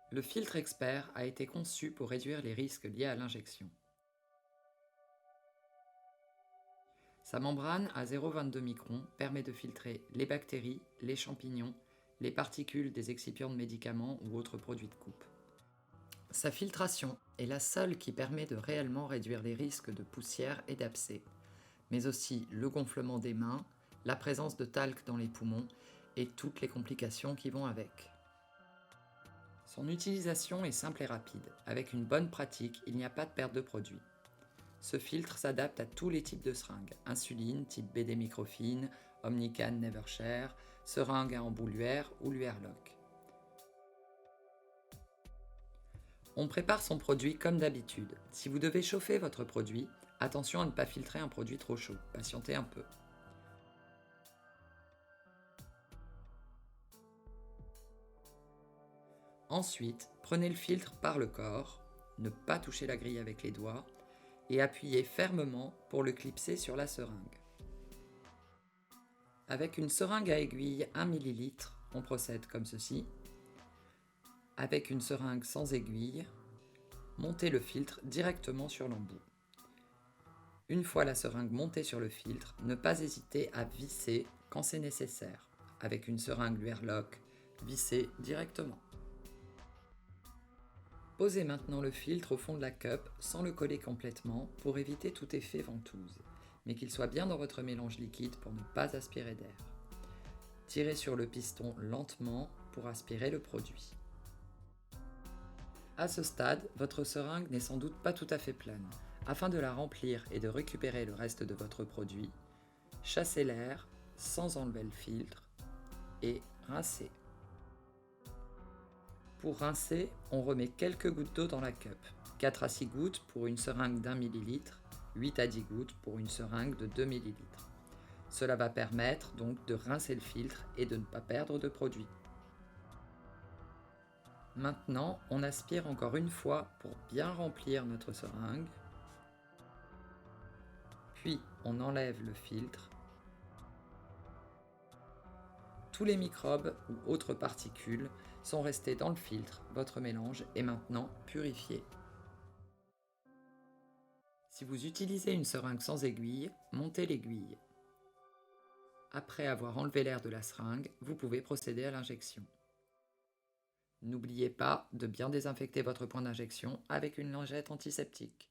Le filtre expert a été conçu pour réduire les risques liés à l'injection. Sa membrane à 0,22 microns permet de filtrer les bactéries, les champignons, les particules des excipients de médicaments ou autres produits de coupe. Sa filtration est la seule qui permet de réellement réduire les risques de poussière et d'abcès, mais aussi le gonflement des mains, la présence de talc dans les poumons et toutes les complications qui vont avec. Son utilisation est simple et rapide. Avec une bonne pratique, il n'y a pas de perte de produit. Ce filtre s'adapte à tous les types de seringues, insuline type BD microfine, Omnican Nevershare, seringue à emboulière ou l'UR-Lock. On prépare son produit comme d'habitude. Si vous devez chauffer votre produit, attention à ne pas filtrer un produit trop chaud, patientez un peu. Ensuite, prenez le filtre par le corps, ne pas toucher la grille avec les doigts, et appuyez fermement pour le clipser sur la seringue. Avec une seringue à aiguille 1 ml, on procède comme ceci. Avec une seringue sans aiguille, montez le filtre directement sur l'embout. Une fois la seringue montée sur le filtre, ne pas hésiter à visser quand c'est nécessaire. Avec une seringue Luerlock, vissez directement. Posez maintenant le filtre au fond de la cup sans le coller complètement pour éviter tout effet ventouse, mais qu'il soit bien dans votre mélange liquide pour ne pas aspirer d'air. Tirez sur le piston lentement pour aspirer le produit. À ce stade, votre seringue n'est sans doute pas tout à fait pleine. Afin de la remplir et de récupérer le reste de votre produit, chassez l'air sans enlever le filtre et rincez. Pour rincer, on remet quelques gouttes d'eau dans la cup, 4 à 6 gouttes pour une seringue d'1 ml, 8 à 10 gouttes pour une seringue de 2 ml. Cela va permettre donc de rincer le filtre et de ne pas perdre de produit. Maintenant, on aspire encore une fois pour bien remplir notre seringue. Puis, on enlève le filtre. Tous les microbes ou autres particules sont restés dans le filtre. Votre mélange est maintenant purifié. Si vous utilisez une seringue sans aiguille, montez l'aiguille. Après avoir enlevé l'air de la seringue, vous pouvez procéder à l'injection. N'oubliez pas de bien désinfecter votre point d'injection avec une lingette antiseptique.